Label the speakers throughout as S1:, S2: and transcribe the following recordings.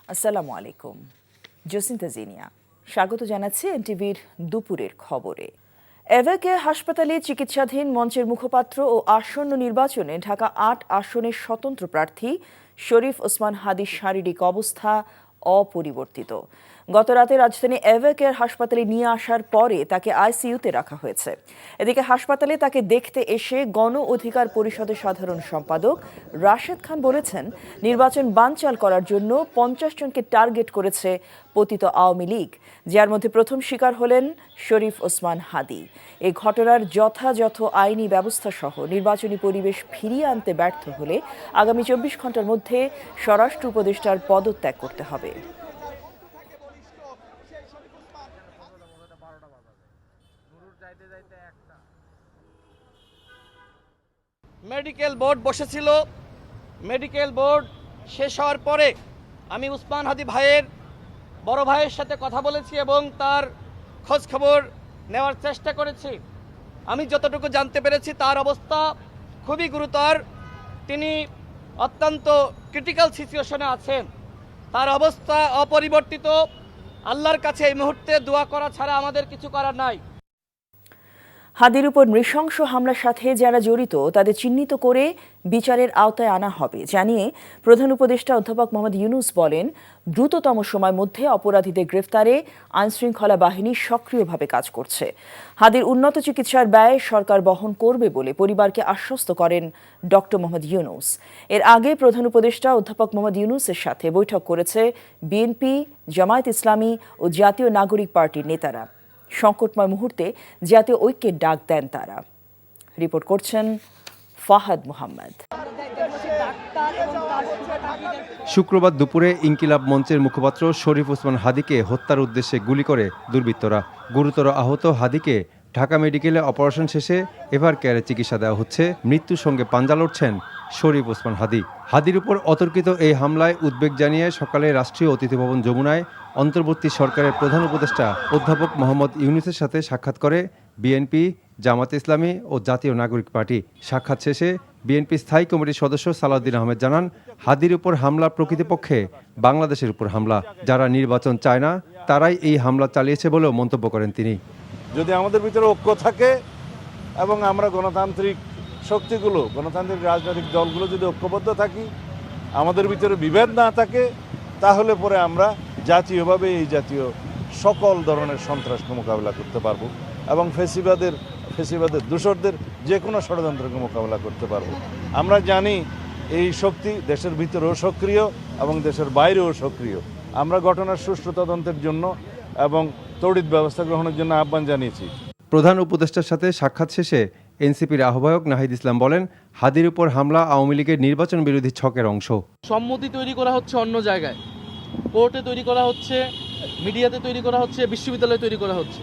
S1: আসসালামু আলাইকুম। জসিন্তা জিনিয়া স্বাগত জানাচ্ছি এনটিভির দুপুরের খবরে। এভেকে হাসপাতালে চিকিৎসাধীন মঞ্চের মুখপাত্র ও আসন্ন নির্বাচনে ঢাকা ৮ আসনের স্বতন্ত্র প্রার্থী শরীফ ওসমান হাদির শারীরিক অবস্থা অপরিবর্তিত। গতরাতে রাজধানী এভেকের হাসপাতালে নিয়ে আসার পরে তাকে আইসিইউতে রাখা হয়েছে। এদিকে হাসপাতালে তাকে দেখতে এসে গণ অধিকার পরিষদের সাধারণ সম্পাদক রাশেদ খান বলেছেন, নির্বাচন বানচাল করার জন্য ৫০ জনকে টার্গেট করেছে পতিত আওয়ামী লীগ, যার মধ্যে প্রথম শিকার হলেন শরীফ ওসমান হাদি। এই ঘটনার যথাযথ আইনি ব্যবস্থা সহ নির্বাচনী পরিবেশ ফিরিয়ে আনতে ব্যর্থ হলে আগামী ২৪ ঘন্টার মধ্যে স্বরাষ্ট্র উপদেষ্টার পদত্যাগ করতে হবে।
S2: মেডিকেল বোর্ড বসেছিল। মেডিকেল বোর্ড শেষ হওয়ার পরে আমি ওসমান হাদি ভাইয়ের বড় ভাইয়ের সাথে কথা বলেছি এবং তার খোঁজ খবর নেওয়ার চেষ্টা করেছি। আমি যতটুকু জানতে পেরেছি তার অবস্থা খুবই গুরুতর। তিনি অত্যন্ত ক্রিটিক্যাল সিচুয়েশনে আছেন। তার অবস্থা অপরিবর্তিত। আল্লাহর কাছে এই মুহূর্তে দোয়া করা ছাড়া আমাদের কিছু করার নাই।
S1: হাদির উপর নৃশংস হামলার সাথে যারা জড়িত তাদের চিহ্নিত করে বিচারের আওতায় আনা হবে জানিয়ে প্রধান উপদেষ্টা অধ্যাপক মোহাম্মদ ইউনূস বলেন, দ্রুততম সময়ের মধ্যে অপরাধীদের গ্রেফতারে আইনশৃঙ্খলা বাহিনী সক্রিয়ভাবে কাজ করছে। হাদির উন্নত চিকিৎসার ব্যয় সরকার বহন করবে বলে পরিবারকে আশ্বস্ত করেন ডক্টর মোহাম্মদ ইউনূস। এর আগে প্রধান উপদেষ্টা অধ্যাপক মোহাম্মদ ইউনূসের সাথে বৈঠক করেছে বিএনপি, জামায়াত ইসলামী ও জাতীয় নাগরিক পার্টির নেতারা। সংকটময় মুহূর্তে জাতীয় ঐক্যের ডাক দেন তারা। রিপোর্ট করছেন ফাহাদ মোহাম্মদ।
S3: শুক্রবার দুপুরে ইনকিলাব মঞ্চের মুখপাত্র শরীফ ওসমান হাদিকে হত্যার উদ্দেশ্যে গুলি করে দুর্বৃত্তরা। গুরুতর আহত হাদিকে ঢাকা মেডিকেলে অপারেশন শেষে এভার কেয়ারে চিকিৎসা দেওয়া হচ্ছে। মৃত্যুর সঙ্গে পাঞ্জা লড়ছেন শরীফ ওসমান হাদি। হাদির উপর অতর্কিত এই হামলায় উদ্বেগ জানিয়ে সকালে রাষ্ট্রীয় অতিথি ভবন যমুনায় অন্তর্বর্তী সরকারের প্রধান উপদেষ্টা অধ্যাপক মোহাম্মদ ইউনূসের সাথে সাক্ষাৎ করে বিএনপি, জামাত ইসলামী ও জাতীয় নাগরিক পার্টি। সাক্ষাৎ শেষে বিএনপি স্থায়ী কমিটির সদস্য সালাউদ্দিন আহমেদ জানান, হাদির উপর হামলা প্রকৃতপক্ষে বাংলাদেশের উপর হামলা। যারা নির্বাচন চায় না তারাই এই হামলা চালিয়েছে বলেও মন্তব্য করেন তিনি।
S4: যদি আমাদের ভিতরে ঐক্য থাকে এবং আমরা গণতান্ত্রিক শক্তিগুলো, গণতান্ত্রিক রাজনৈতিক দলগুলো যদি ঐক্যবদ্ধ থাকি, আমাদের ভিতরে বিভেদ না থাকে, তাহলে পরে আমরা জাতীয়ভাবে এই জাতীয় সকল ধরনের সন্ত্রাসকে মোকাবিলা করতে পারবো এবং ফেসিবাদের দূষরদের যে কোনো ষড়যন্ত্রকে মোকাবিলা করতে পারবো। আমরা জানি এই শক্তি দেশের ভিতরেও সক্রিয় এবং দেশের বাইরেও সক্রিয়। আমরা ঘটনার সুষ্ঠু তদন্তের জন্য এবং তড়িৎ ব্যবস্থা গ্রহণের জন্য আহ্বান জানিয়েছি।
S3: প্রধান উপদেষ্টার সাথে সাক্ষাৎ শেষে এনসিপির আহ্বায়ক নাহিদ ইসলাম বলেন, হাদির উপর হামলা আওয়ামী লীগের নির্বাচন বিরোধী ছকের অংশ।
S5: সম্মতি তৈরি করা হচ্ছে অন্য জায়গায়, কোর্টে তৈরি করা হচ্ছে, মিডিয়াতে তৈরি করা হচ্ছে, বিশ্ববিদ্যালয়ে তৈরি করা হচ্ছে।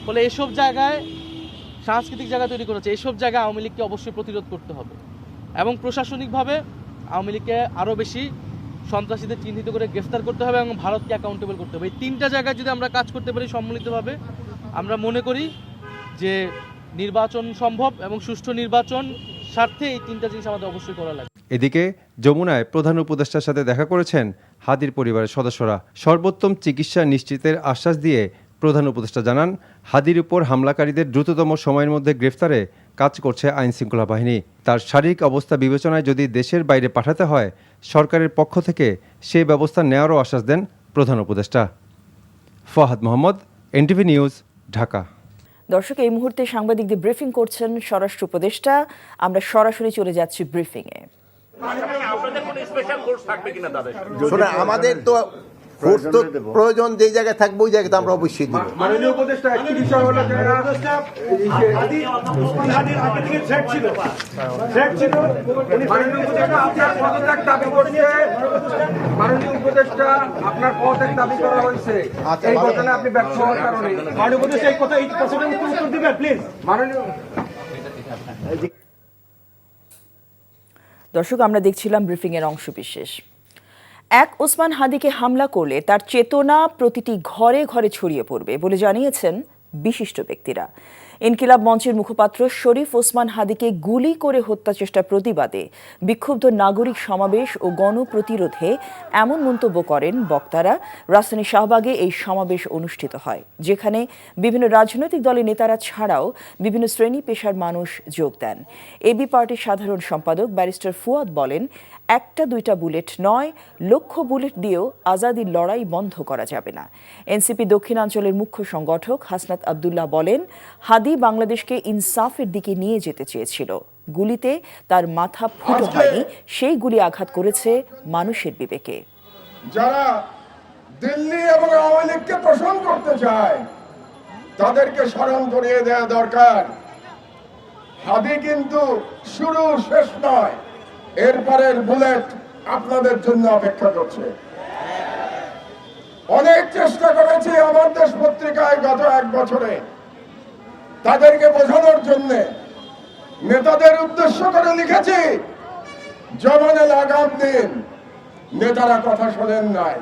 S5: ফলে এসব জায়গায় সাংস্কৃতিক জায়গা তৈরি করা হচ্ছে। এসব জায়গায় আওয়ামী লীগকে অবশ্যই প্রতিরোধ করতে হবে এবং প্রশাসনিকভাবে আওয়ামী লীগকে আরও বেশি সন্ত্রাসীদের চিহ্নিত করে গ্রেফতার করতে হবে এবং ভারতকে অ্যাকাউন্টেবল করতে হবে। এই তিনটা জায়গায় যদি আমরা কাজ করতে পারি সম্মিলিতভাবে, আমরা মনে করি যে নির্বাচন সম্ভব এবং সুষ্ঠু নির্বাচন স্বার্থে এই তিনটা জিনিস আমাদের অবশ্যই করা লাগে।
S3: এদিকে যমুনায় প্রধান উপদেষ্টার সাথে দেখা করেছেন হাদির পরিবারের সদস্যরা। সর্বোত্তম চিকিৎসা নিশ্চিতের আশ্বাস দিয়ে প্রধান উপদেষ্টা জানান, হাদির উপর হামলাকারীদের দ্রুততম সময়ের মধ্যে গ্রেফতারে কাজ করছে আইনশৃঙ্খলা বাহিনী। তার শারীরিক অবস্থা বিবেচনায় যদি দেশের বাইরে পাঠাতে হয়, সরকারের পক্ষ থেকে সেই ব্যবস্থা নেওয়ারও আশ্বাস দেন প্রধান উপদেষ্টা। Fahad Mohammad, NTV news, Dhaka.
S1: দর্শক, এই মুহূর্তে সাংবাদিকদের ব্রিফিং করছেন স্বরাষ্ট্র উপদেষ্টা। আমরা সরাসরি চলে যাচ্ছি ব্রিফিংয়ে।
S6: আমাদের তো ফোর্স তো প্রয়োজন যে জায়গায় থাকবে ওই জায়গাতে আমরা অবশ্যই দিব।
S7: মাননীয় উপদেষ্টা একটি বিষয় হলো মাননীয় উপদেষ্টা আপনার পদত্যাগ দাবি করা হয়েছে। এই ঘটনায় আপনি ব্যর্থ হওয়ার কারণে মাননীয় উপদেষ্টা এই কথা, এই প্রশ্নের উত্তর দিবেন প্লিজ। মাননীয়
S1: দর্শক, আমরা দেখছিলাম ব্রিফিং এর অংশ বিশেষ। এক ওসমান হাদিকে হামলা করলে তার চেতনা প্রতিটি ঘরে ঘরে ছড়িয়ে পড়বে বলে জানিয়েছেন বিশিষ্ট ব্যক্তিরা। ইনকিলাব মঞ্চের মুখপাত্র শরীফ ওসমান হাদিকে গুলি করে হত্যা চেষ্টার প্রতিবাদে বিক্ষুব্ধ নাগরিক সমাবেশ ও গণপ্রতিরোধে এমন মন্তব্য করেন বক্তারা। রাজধানী শাহবাগে এই সমাবেশ অনুষ্ঠিত হয়, যেখানে বিভিন্ন রাজনৈতিক দলের নেতারা ছাড়াও বিভিন্ন শ্রেণী পেশার মানুষ যোগ দেন। এবি পার্টির সাধারণ সম্পাদক ব্যারিস্টার ফুয়াদ বলেন, একটা দুইটা বুলেট নয়, লক্ষ বুলেট দিয়েও আজাদির লড়াই বন্ধ করা যাবে না। এনসিপি দক্ষিণাঞ্চলের মুখ্য সংগঠক হাসনাত আব্দুল্লাহ বলেন, হাদি বাংলাদেশকে ইনসাফের দিকে নিয়ে যেতে চেয়েছিল। গুলিতে তার মাথা ফুটো হয়নি, সেই গুলি আঘাত করেছে মানুষের বিবেকে।
S8: যারা দিল্লি এবং আওয়ামী লীগকে পোষণ করতে চায় তাদেরকে স্মরণ করিয়ে দেওয়া দরকার, হাদি কিন্তু শুরু শেষ নয়, এরপরের বুলেট আপনাদের জন্য অপেক্ষা করছে। অনেক চেষ্টা করেছি আমার দেশ পত্রিকায় গত 1 বছরে তাদেরকে বোঝানোর জন্য, নেতাদের উদ্দেশ্য করে লিখেছি, জমানের আগাম দিন, নেতারা কথা শোনেন নাই।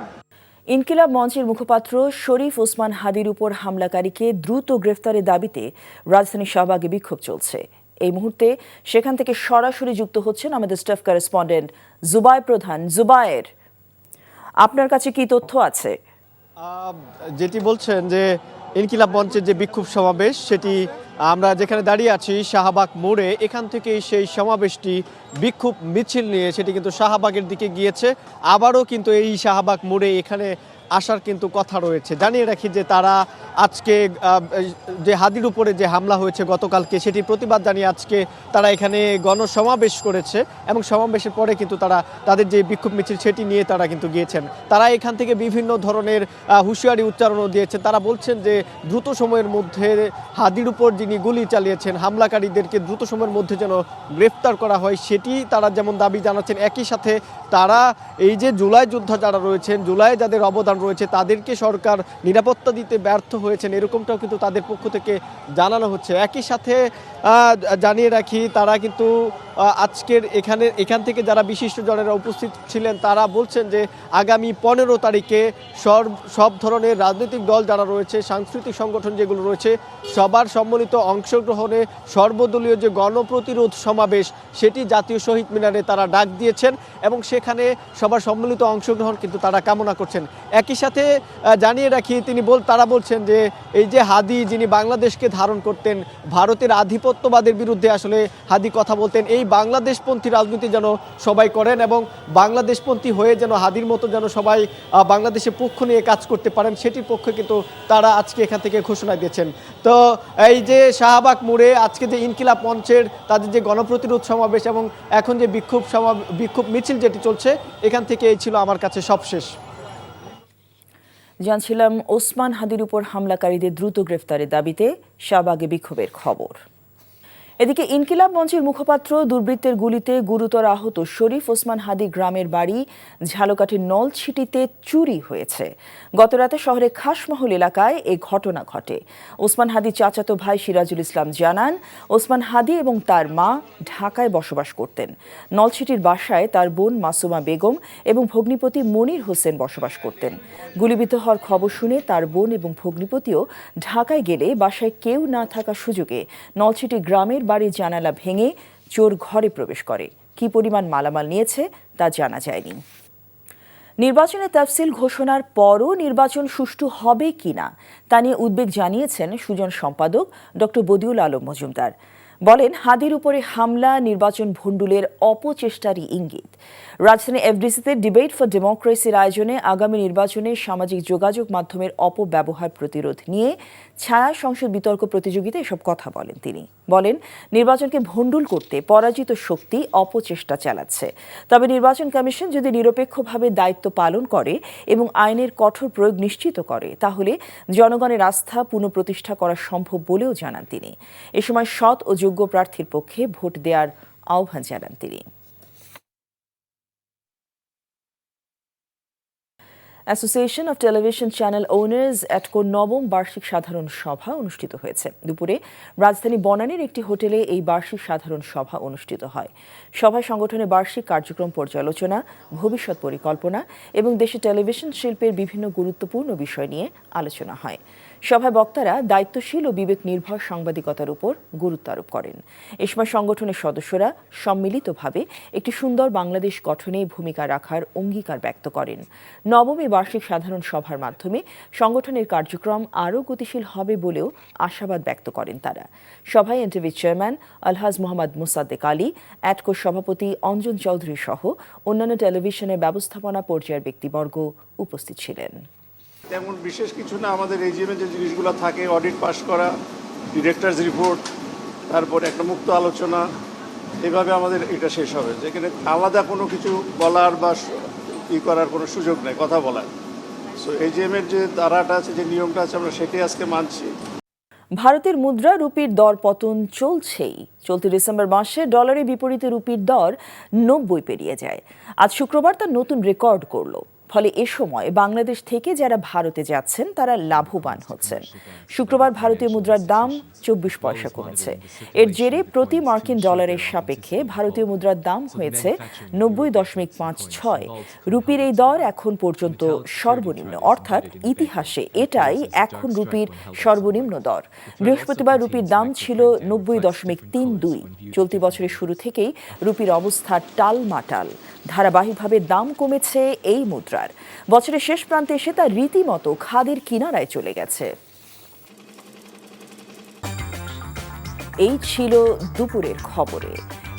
S1: ইনকিলাব মঞ্চের মুখপাত্র শরীফ ওসমান হাদির উপর হামলাকারীকে দ্রুত গ্রেফতারের দাবিতে রাজধানী শাহবাগে বিক্ষোভ চলছে। এই মুহূর্তে সেখান থেকে সরাসরি যুক্ত হচ্ছেন আমাদের স্টাফ করেসপন্ডেন্ট জুবায়ের প্রধান। জুবায়ের, আপনার কাছে কি তথ্য আছে?
S9: যেটি বলছেন যে ইনকিলাব মঞ্চের যে বিক্ষোভ সমাবেশ, সেটি আমরা যেখানে দাঁড়িয়ে আছি শাহবাগ মোড়ে, এখান থেকে সেই সমাবেশটি বিক্ষোভ মিছিল নিয়ে সেটি কিন্তু শাহবাগের দিকে গিয়েছে। আবারও কিন্তু এই শাহবাগ মোড়ে এখানে আসার কিন্তু কথা রয়েছে। জানিয়ে রাখি যে তারা আজকে যে হাদির উপরে যে হামলা হয়েছে গতকালকে, সেটির প্রতিবাদ জানিয়ে আজকে তারা এখানে গণসমাবেশ করেছে এবং সমাবেশের পরে কিন্তু তারা তাদের যে বিক্ষোভ মিছিল সেটি নিয়ে তারা কিন্তু গিয়েছেন। তারা এখান থেকে বিভিন্ন ধরনের হুঁশিয়ারি উচ্চারণও দিয়েছেন। তারা বলছেন যে দ্রুত সময়ের মধ্যে হাদির উপর যিনি গুলি চালিয়েছেন হামলাকারীদেরকে দ্রুত সময়ের মধ্যে যেন গ্রেফতার করা হয়, সেটি তারা যেমন দাবি জানাচ্ছেন। একই সাথে তারা এই যে জুলাই যোদ্ধা যারা রয়েছেন, জুলাই যাদের অবদান রয়েছে, তাদেরকে সরকার নিরাপত্তা দিতে ব্যর্থ হয়েছেন, এরকমটাও কিন্তু তাদের পক্ষ থেকে জানানো হচ্ছে। একই সাথে জানিয়ে রাখি তারা কিন্তু আজকের এখান থেকে যারা বিশিষ্টজনেরা উপস্থিত ছিলেন তারা বলছেন যে আগামী 15 তারিখে সব ধরনের রাজনৈতিক দল যারা রয়েছে, সাংস্কৃতিক সংগঠন যেগুলো রয়েছে, সবার সম্মিলিত অংশগ্রহণে সর্বদলীয় যে গণপ্রতিরোধ সমাবেশ সেটি জাতীয় শহীদ মিনারে তারা ডাক দিয়েছেন এবং সেখানে সবার সম্মিলিত অংশগ্রহণ কিন্তু তারা কামনা করছেন। একই সাথে জানিয়ে রাখি তারা বলছেন যে এই যে হাদি যিনি বাংলাদেশকে ধারণ করতেন, ভারতের আধিপত্যবাদের বিরুদ্ধে আসলে হাদি কথা বলতেন, এই বাংলাদেশপন্থী রাজনীতি যেন সবাই করেন এবং বাংলাদেশপন্থী হয়ে যেন হাদির মতো যেন সবাই বাংলাদেশের পক্ষ নিয়ে কাজ করতে পারেন, সেটির পক্ষে কিন্তু তারা আজকে এখান থেকে ঘোষণা দিয়েছেন। তো এই যে শাহবাগ মোড়ে আজকে যে ইনকিলাব মঞ্চের তাদের যে গণপ্রতিরোধ সমাবেশ এবং এখন যে বিক্ষোভ মিছিল যেটি চলছে, এখান থেকে এই ছিল আমার কাছে সবশেষ।
S1: জানছিলাম ওসমান হাদির উপর হামলাকারীদের দ্রুত গ্রেফতারের দাবিতে শাহবাগে বিক্ষোভের খবর। এদিকে ইনকিলাব মঞ্চের মুখপাত্র দুর্বৃত্তের গুলিতে গুরুতর আহত শরীফ ওসমান হাদি গ্রামের বাড়ি ঝালকাঠির নলছিটিতে চুরি হয়েছে। গতরাতে শহরের খাসমহল এলাকায় এই ঘটনা ঘটে। ওসমান হাদি চাচাতো ভাই সিরাজুল ইসলাম জানান, ওসমান হাদি এবং তার মা ঢাকায় বসবাস করতেন। নলছিটির বাসায় তার বোন মাসুমা বেগম এবং ভগ্নিপতি মনির হোসেন বসবাস করতেন। গুলিবিদ্ধ হওয়ার খবর শুনে তার বোন এবং ভগ্নিপতিও ঢাকায় গেলে বাসায় কেউ না থাকার সুযোগে নলছিটি গ্রামের বাড়ির জানালা ভেঙে চোর ঘরে প্রবেশ করে। কি পরিমাণ মালামাল নিয়েছে তা জানা যায়নি। নির্বাচনের তাফসিল ঘোষণার পরও নির্বাচন সুষ্ঠু হবে কিনা তা নিয়ে উদ্বেগ জানিয়েছেন সুজন সম্পাদক ডক্টর বদিউল আলম মজুমদার। বলেন, হাদির উপরে হামলা নির্বাচন ভণ্ডুলের অপচেষ্টারই ইঙ্গিত। রাজধানী এফডিসিতে ডিবেট ফর ডেমোক্রেসির আয়োজনে আগামী নির্বাচনে সামাজিক যোগাযোগ মাধ্যমের অপব্যবহার প্রতিরোধ নিয়ে ছায়া সংসদ বিতর্ক প্রতিযোগিতায় এসব কথা বলেন তিনি। বলেন, নির্বাচনকে ভণ্ডুল করতে পরাজিত শক্তি অপচেষ্টা চালাচ্ছে। তবে নির্বাচন কমিশন যদি নিরপেক্ষভাবে দায়িত্ব পালন করে এবং আইনের কঠোর প্রয়োগ নিশ্চিত করে, তাহলে জনগণের আস্থা পুনঃপ্রতিষ্ঠা করা সম্ভব বলেও জানান তিনি। এ সময় সৎ ও যোগ্য প্রার্থীর পক্ষে ভোট দেওয়ার আহ্বান জানান তিনি। Association of television channel owners অ্যাটকোর নবম বার্ষিক সাধারণ সভা অনুষ্ঠিত হয়েছে। দুপুরে রাজধানী বনানীর একটি হোটেলে এই বার্ষিক সাধারণ সভা অনুষ্ঠিত হয়। সভায় সংগঠনের বার্ষিক কার্যক্রম পর্যালোচনা, ভবিষ্যৎ পরিকল্পনা এবং দেশে টেলিভিশন শিল্পের বিভিন্ন গুরুত্বপূর্ণ বিষয় নিয়ে আলোচনা হয়। সভায় বক্তারা দায়িত্বশীল ও বিবেক নির্ভর সাংবাদিকতার উপর গুরুত্ব আরোপ করেন। এ সময় সংগঠনের সদস্যরা সম্মিলিতভাবে একটি সুন্দর বাংলাদেশ গঠনে ভূমিকা রাখার অঙ্গীকার ব্যক্ত করেন। নবম বার্ষিক সাধারণ সভার মাধ্যমে সংগঠনের কার্যক্রম আরও গতিশীল হবে বলেও আশাবাদ ব্যক্ত করেন তারা। সভায় এনটিভির চেয়ারম্যান আলহাজ মোহাম্মদ মুসাদ্দেক আলী, অ্যাটকোর সভাপতি অঞ্জন চৌধুরী সহ অন্যান্য টেলিভিশনের ব্যবস্থাপনা পর্যায়ের ব্যক্তিবর্গ উপস্থিত ছিলেন।
S10: তেমন বিশেষ কিছু না, আমাদের এজিএমে যে জিনিসগুলো থাকে, অডিট পাস করা, ডিরেক্টরস রিপোর্ট, তারপরে একটা মুক্ত আলোচনা, এভাবে আমাদের এটা শেষ হবে। যেখানে আলাদা কোনো কিছু বলার বা করার কোনো সুযোগ নেই, কথা বলার। সো এজিএমের যে ধারাটা আছে, যে নিয়মটা আছে, আমরা সেটাই আজকে মানছি।
S1: ভারতের মুদ্রা রুপির দর পতন চলছেই। চলতি ডিসেম্বর মাসে ডলারের বিপরীতে রুপির দর 90 পেরিয়ে যায়। আজ শুক্রবার তার নতুন রেকর্ড করল। ফলে এ সময় বাংলাদেশ থেকে যারা ভারতে যাচ্ছেন তারা লাভবান হচ্ছেন। শুক্রবার ভারতীয় মুদ্রার দাম 24 পয়সা কমেছে। এর জেরে প্রতি মার্কিন ডলারের সাপেক্ষে ভারতীয় মুদ্রার দাম হয়েছে 90.56। রুপির এই দর এখন পর্যন্ত সর্বনিম্ন, অর্থাৎ ইতিহাসে এটাই এখন রুপির সর্বনিম্ন দর। বৃহস্পতিবার রুপির দাম ছিল 90.32। চলতি বছরের শুরু থেকেই রুপির অবস্থা টালমাটাল। ধারাবাহিকভাবে দাম কমেছে এই মুদ্রার। বছরের শেষ প্রান্তে এসে তা রীতিমতো খাদের কিনারায় চলে গেছে। এই ছিল দুপুরের খবরে।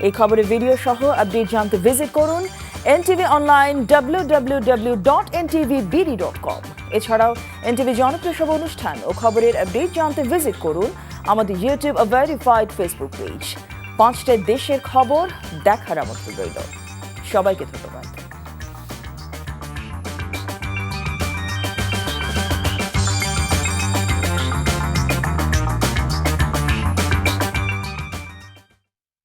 S1: এই খবরের ভিডিও সহ আপডেট জানতে ভিজিট করুন এনটিভি অনলাইন www.ntvbd.com। এছাড়াও এনটিভি জনপ্রিয় সব অনুষ্ঠান ও খবরের আপডেট জানতে ভিজিট করুন আমাদের ইউটিউব ভেরিফাইড ফেসবুক পেজ। 5টা দেশের খবর দেখার আমন্ত্রণ রইল। সবাইকে ধন্যবাদ।